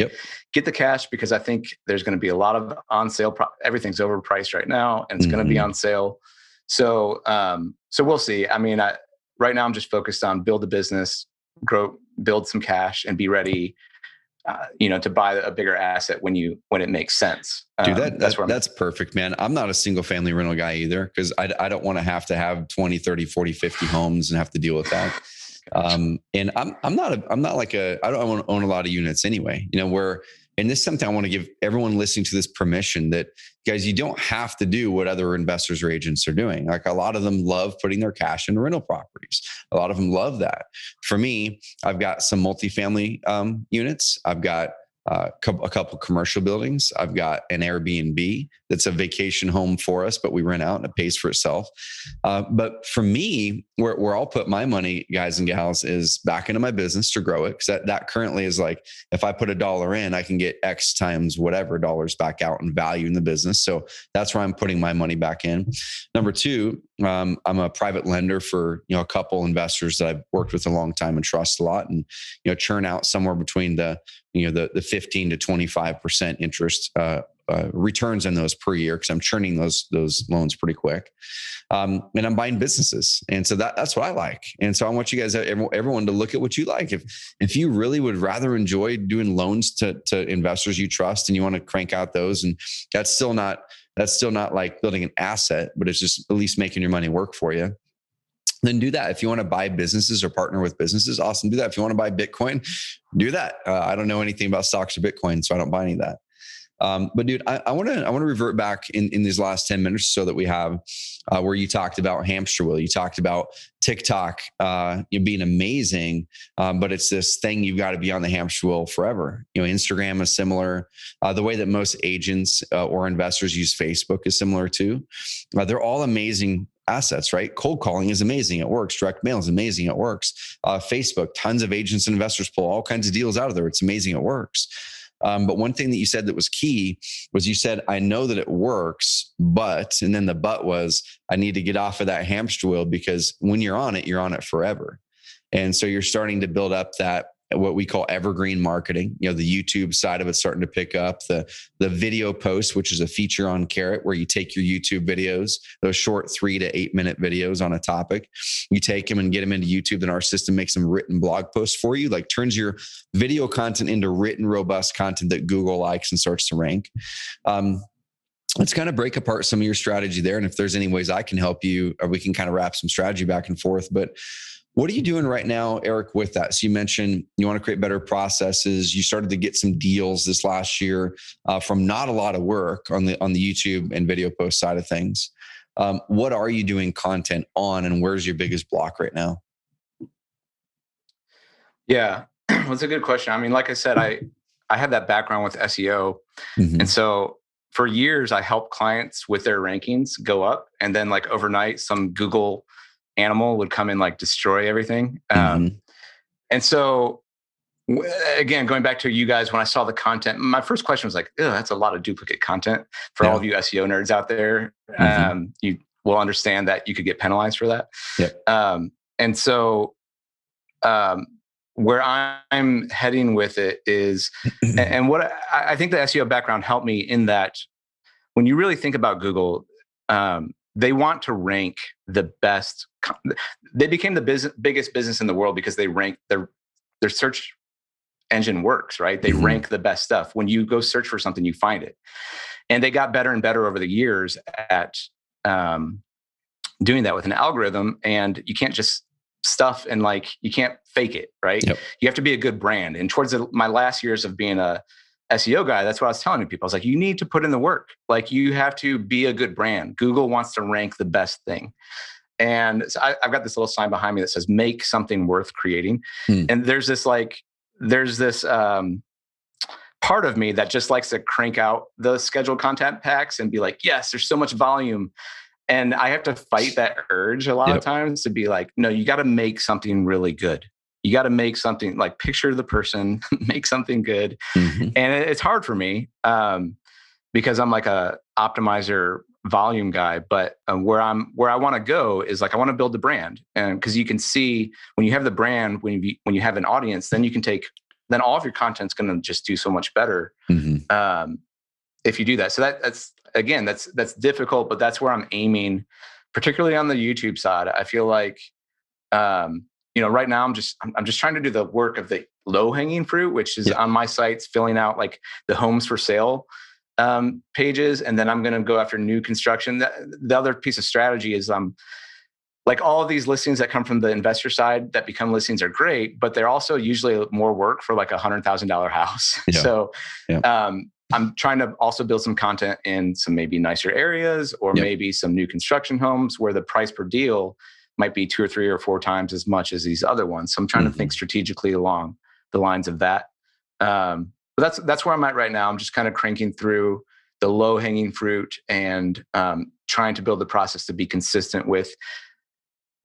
get the cash, because I think there's going to be a lot of on sale. Everything's overpriced right now, and it's going to be on sale. So we'll see. I mean, right now I'm just focused on build the business, grow, build some cash, and be ready, to buy a bigger asset when it makes sense. Dude, that's perfect, man. I'm not a single family rental guy either, because I don't want to have 20, 30, 40, 50 homes and have to deal with that. And I'm not I don't want to own a lot of units anyway, and this is something I want to give everyone listening to this permission that, guys, you don't have to do what other investors or agents are doing. Like, a lot of them love putting their cash in rental properties. A lot of them love that. For me, I've got some multifamily units. I've got a couple commercial buildings. I've got an Airbnb that's a vacation home for us, but we rent out and it pays for itself. But for me, where I'll put my money, guys and gals, is back into my business to grow it. Because that currently is like, if I put $1 in, I can get X times whatever dollars back out in value in the business. So that's where I'm putting my money back in. Number two, I'm a private lender for a couple investors that I've worked with a long time and trust a lot, and churn out somewhere between the 15 to 25% interest returns on those per year, because I'm churning those loans pretty quick. And I'm buying businesses. And so that's what I like. And so I want you guys, everyone, to look at what you like. If you really would rather enjoy doing loans to investors you trust, and you want to crank out those, and that's still not like building an asset, but it's just at least making your money work for you, then do that. If you want to buy businesses or partner with businesses, awesome, do that. If you want to buy Bitcoin, do that. I don't know anything about stocks or Bitcoin, so I don't buy any of that. But dude, I want to revert back in these last 10 minutes so that we have where you talked about hamster wheel. You talked about TikTok being amazing, but it's this thing you've got to be on the hamster wheel forever. Instagram is similar. The way that most agents or investors use Facebook is similar too. They're all amazing assets, right? Cold calling is amazing. It works. Direct mail is amazing. It works. Facebook, tons of agents and investors pull all kinds of deals out of there. It's amazing. It works. But one thing that you said that was key was, you said, I know that it works, but, and then the but was, I need to get off of that hamster wheel, because when you're on it forever. And so you're starting to build up that what we call evergreen marketing. You know, the YouTube side of it's starting to pick up. The video post, which is a feature on Carrot, where you take your YouTube videos, those short 3 to 8 minute videos on a topic, you take them and get them into YouTube, and our system makes them written blog posts for you, like turns your video content into written, robust content that Google likes and starts to rank. Let's kind of break apart some of your strategy there. And if there's any ways I can help you, or we can kind of wrap some strategy back and forth. But what are you doing right now, Eric, with that? So you mentioned you want to create better processes. You started to get some deals this last year from not a lot of work on the YouTube and video post side of things. What are you doing content on, and where's your biggest block right now? Yeah, that's a good question. I mean, like I said, I had that background with SEO. Mm-hmm. And so for years, I helped clients with their rankings go up. And then like overnight, some Google animal would come and like destroy everything. Mm-hmm. And so again, going back to you guys, when I saw the content, my first question was like, oh, that's a lot of duplicate content for all of you SEO nerds out there. Mm-hmm. You will understand that you could get penalized for that. Yep. And so where I'm heading with it is, and what I think the SEO background helped me in that when you really think about Google, they want to rank the best. They became the biggest business in the world because they rank their search engine works, right? They mm-hmm. rank the best stuff. When you go search for something, you find it. And they got better and better over the years at doing that with an algorithm. And you can't just stuff and like, you can't fake it, right? Yep. You have to be a good brand. And towards my last years of being a SEO guy, that's what I was telling people. I was like, you need to put in the work. Like you have to be a good brand. Google wants to rank the best thing. And so I've got this little sign behind me that says, make something worth creating. And there's this part of me that just likes to crank out the scheduled content packs and be like, yes, there's so much volume. And I have to fight that urge a lot of times to be like, no, you got to make something really good. You got to make something like picture the person, make something good. Mm-hmm. And it's hard for me because I'm like a optimizer volume guy. But where I want to go is like, I want to build the brand. And because you can see when you have the brand, when you have an audience, then you can then all of your content's going to just do so much better. Mm-hmm. If you do that. So that's difficult, but that's where I'm aiming, particularly on the YouTube side. I feel like, right now I'm just trying to do the work of the low hanging fruit, which is on my sites, filling out like the homes for sale pages. And then I'm going to go after new construction. The other piece of strategy is like all of these listings that come from the investor side that become listings are great, but they're also usually more work for like $100,000 house. Yeah. So, I'm trying to also build some content in some maybe nicer areas or maybe some new construction homes where the price per deal might be 2 or 3 or 4 times as much as these other ones. So I'm trying to think strategically along the lines of that. But that's where I'm at right now. I'm just kind of cranking through the low hanging fruit and trying to build the process to be consistent with.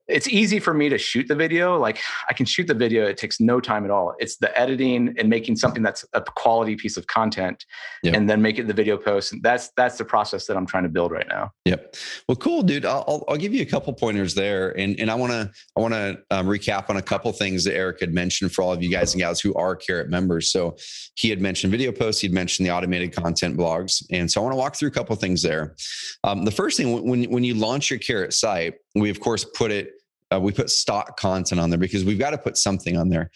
It's easy for me to shoot the video. Like I can shoot the video. It takes no time at all. It's the editing and making something that's a quality piece of content and then make it the video post. And that's the process that I'm trying to build right now. Yep. Well, cool, dude. I'll give you a couple pointers there. And I want to recap on a couple things that Eric had mentioned for all of you guys and gals who are Carrot members. So he had mentioned video posts. He'd mentioned the automated content blogs. And so I want to walk through a couple of things there. The first thing, when you launch your Carrot site, we of course we put stock content on there because we've got to put something on there.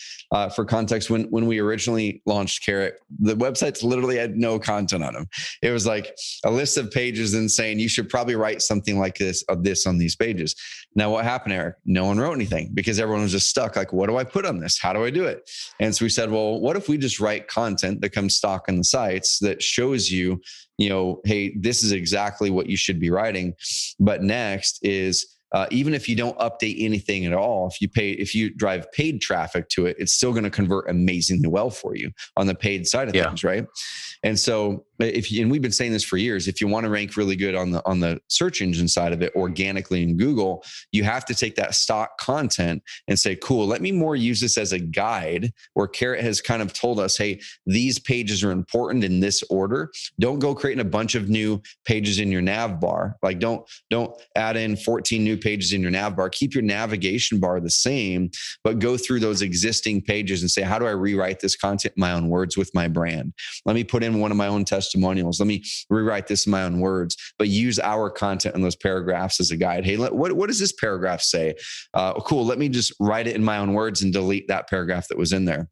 For context, when we originally launched Carrot, the websites literally had no content on them. It was like a list of pages and saying you should probably write something like this on these pages. Now, what happened, Eric? No one wrote anything because everyone was just stuck. Like, what do I put on this? How do I do it? And so we said, well, what if we just write content that comes stock on the sites that shows you, hey, this is exactly what you should be writing. But next is, even if you don't update anything at all, if you drive paid traffic to it, it's still going to convert amazingly well for you on the paid side of things, right? And so, and we've been saying this for years, if you want to rank really good on the search engine side of it organically in Google, you have to take that stock content and say, cool, let me more use this as a guide where Carrot has kind of told us, hey, these pages are important in this order. Don't go creating a bunch of new pages in your nav bar. Like don't add in 14 new pages in your nav bar, keep your navigation bar the same, but go through those existing pages and say, how do I rewrite this content in my own words with my brand? Let me put in one of my own testimonials. Let me rewrite this in my own words, but use our content in those paragraphs as a guide. Hey, what does this paragraph say? Cool. Let me just write it in my own words and delete that paragraph that was in there.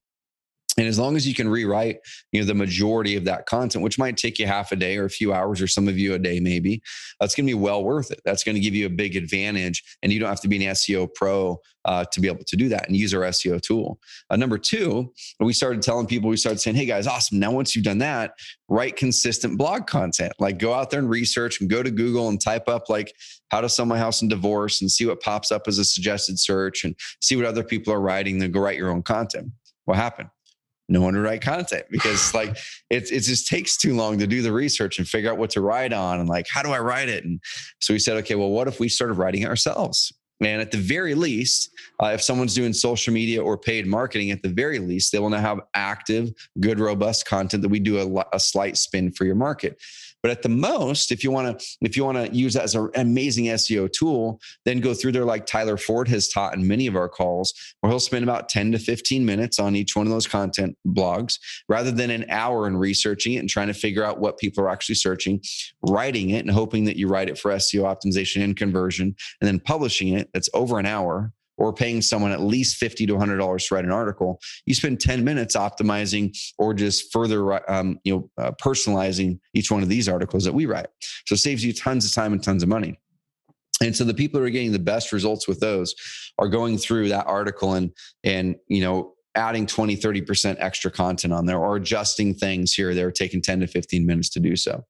And as long as you can rewrite, the majority of that content, which might take you half a day or a few hours, or some of you a day, maybe, that's going to be well worth it. That's going to give you a big advantage, and you don't have to be an SEO pro to be able to do that and use our SEO tool. Number two, we started saying, hey guys, awesome. Now, once you've done that, write consistent blog content. Like, go out there and research and go to Google and type up like how to sell my house in divorce and see what pops up as a suggested search and see what other people are writing. Then go write your own content. What happened? No one to write content, because like it just takes too long to do the research and figure out what to write on and like, how do I write it? And so we said, okay, well, what if we started writing it ourselves? And at the very least, if someone's doing social media or paid marketing, at the very least, they will now have active, good, robust content that we do a slight spin for your market. But at the most, if you want to use that as an amazing SEO tool, then go through there like Tyler Ford has taught in many of our calls, where he'll spend about 10 to 15 minutes on each one of those content blogs, rather than an hour in researching it and trying to figure out what people are actually searching, writing it and hoping that you write it for SEO optimization and conversion, and then publishing it. That's over an hour. Or paying someone at least $50 to $100 to write an article. You spend 10 minutes optimizing or just further personalizing each one of these articles that we write. So it saves you tons of time and tons of money. And so the people who are getting the best results with those are going through that article and adding 20, 30% extra content on there, or adjusting things here or there, taking 10 to 15 minutes to do so.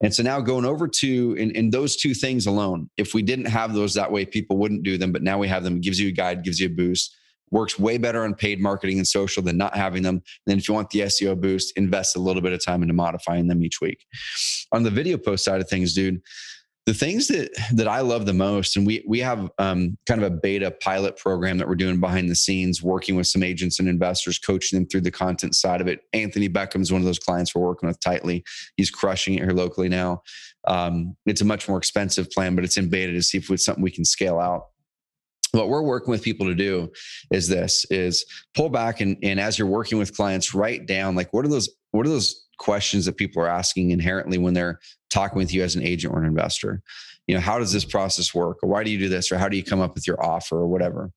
And so now going over to, in those two things alone, if we didn't have those that way, people wouldn't do them, but now we have them. It gives you a guide, gives you a boost, works way better on paid marketing and social than not having them. And then if you want the SEO boost, invest a little bit of time into modifying them each week. On the video post side of things, dude, the things that I love the most, and we have kind of a beta pilot program that we're doing behind the scenes, working with some agents and investors, coaching them through the content side of it. Anthony Beckham's one of those clients we're working with tightly. He's crushing it here locally now. It's a much more expensive plan, but it's in beta to see if it's something we can scale out. What we're working with people to do is pull back and as you're working with clients, write down like what are those questions that people are asking inherently when they're talking with you as an agent or an investor. How does this process work? Or why do you do this? Or how do you come up with your offer or whatever?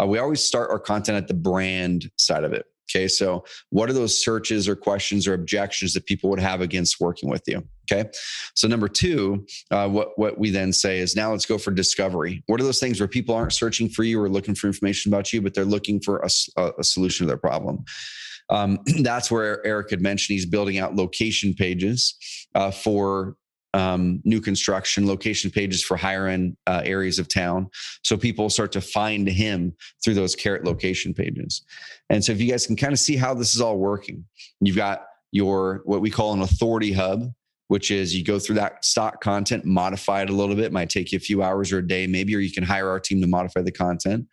We always start our content at the brand side of it. Okay. So what are those searches or questions or objections that people would have against working with you? Okay. So number two, what we then say is, now let's go for discovery. What are those things where people aren't searching for you or looking for information about you, but they're looking for a solution to their problem? That's where Eric had mentioned he's building out location pages for new construction, location pages for higher end areas of town. So people start to find him through those Carrot location pages. And so if you guys can kind of see how this is all working, you've got your, what we call an authority hub, which is you go through that stock content, modify it a little bit. It might take you a few hours or a day maybe, or you can hire our team to modify the content.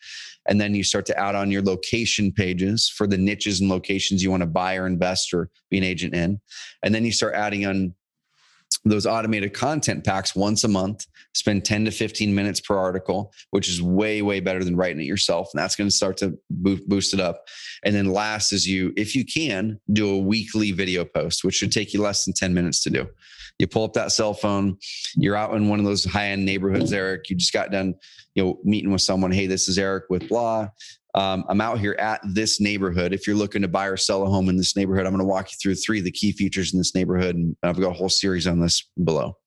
And then you start to add on your location pages for the niches and locations you want to buy or invest or be an agent in. And then you start adding on those automated content packs once a month, spend 10 to 15 minutes per article, which is way, way better than writing it yourself. And that's going to start to boost it up. And then last is if you can, do a weekly video post, which should take you less than 10 minutes to do. You pull up that cell phone, you're out in one of those high-end neighborhoods, Eric. You just got done, meeting with someone. Hey, this is Eric with blah. I'm out here at this neighborhood. If you're looking to buy or sell a home in this neighborhood, I'm going to walk you through 3 of the key features in this neighborhood. And I've got a whole series on this below.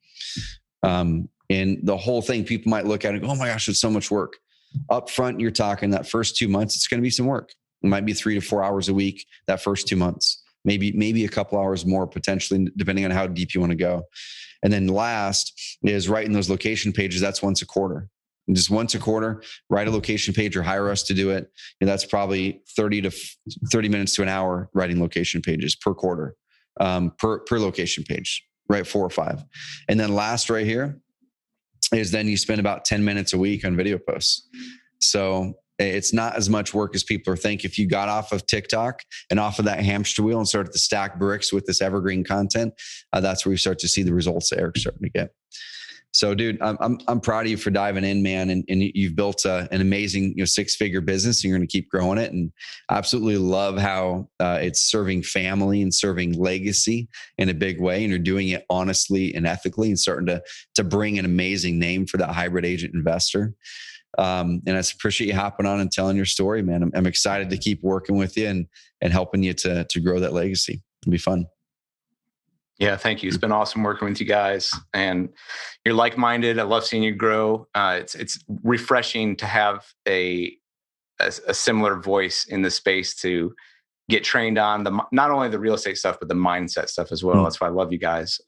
And the whole thing, people might look at it and go, oh my gosh, it's so much work. Up front, you're talking that first 2 months, it's going to be some work. It might be 3 to 4 hours a week that first 2 months, maybe a couple hours more potentially, depending on how deep you want to go. And then last is writing those location pages. That's once a quarter. And just once a quarter, write a location page or hire us to do it. And that's probably 30 minutes to an hour writing location pages per quarter, per location page, right? 4 or 5. And then last right here is then you spend about 10 minutes a week on video posts. So it's not as much work as people are thinking. If you got off of TikTok and off of that hamster wheel and started to stack bricks with this evergreen content, that's where you start to see the results that Eric's starting to get. So, dude, I'm proud of you for diving in, man. And you've built an amazing, 6-figure business, and you're going to keep growing it. And absolutely love how it's serving family and serving legacy in a big way. And you're doing it honestly and ethically, and starting to bring an amazing name for that hybrid agent investor. And I just appreciate you hopping on and telling your story, man. I'm excited to keep working with you and helping you to grow that legacy. It'll be fun. Yeah, thank you. It's been awesome working with you guys, and you're like-minded. I love seeing you grow. It's refreshing to have a similar voice in the space to get trained on not only the real estate stuff, but the mindset stuff as well. That's why I love you guys.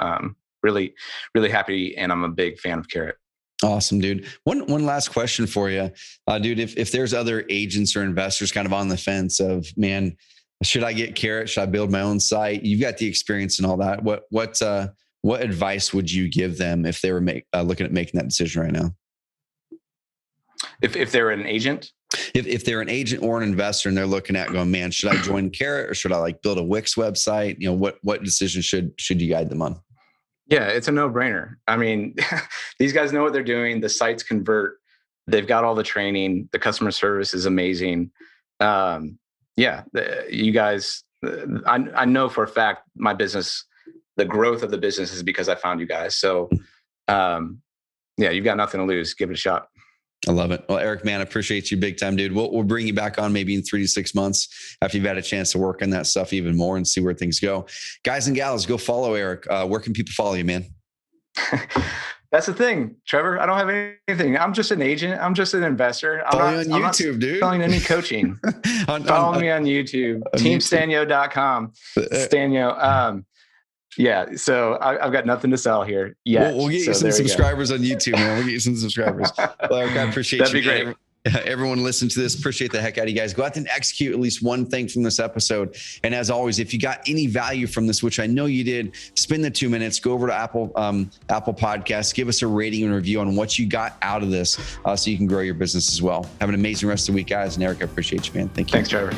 Really, really happy, and I'm a big fan of Carrot. Awesome, dude. One last question for you, dude. If there's other agents or investors kind of on the fence of, man, should I get Carrot? Should I build my own site? You've got the experience and all that. What advice would you give them if they were looking at making that decision right now? If they're an agent? If they're an agent or an investor and they're looking at going, man, should I join Carrot or should I build a Wix website? What decision should you guide them on? Yeah, it's a no-brainer. I mean, these guys know what they're doing. The sites convert. They've got all the training. The customer service is amazing. You guys, I know for a fact my business, the growth of the business is because I found you guys. So, you've got nothing to lose. Give it a shot. I love it. Well, Eric, man, I appreciate you big time, dude. We'll bring you back on maybe in 3 to 6 months after you've had a chance to work on that stuff even more and see where things go. Guys and gals, go follow Eric. Where can people follow you, man? That's the thing, Trevor. I don't have anything. I'm just an agent. I'm just an investor. Follow you on YouTube, dude. Selling any coaching. Follow me on YouTube. TeamStanyo.com. Stanyo. So I've got nothing to sell here yet. We'll get you some subscribers on YouTube, man. We'll get you some subscribers. Well, Eric, I appreciate That'd be great. Everyone listen to this. Appreciate the heck out of you guys. Go out and execute at least one thing from this episode. And as always, if you got any value from this, which I know you did, spend the 2 minutes, go over to Apple Podcasts, give us a rating and review on what you got out of this so you can grow your business as well. Have an amazing rest of the week, guys. And Eric, I appreciate you, man. Thank you. Thanks, Trevor.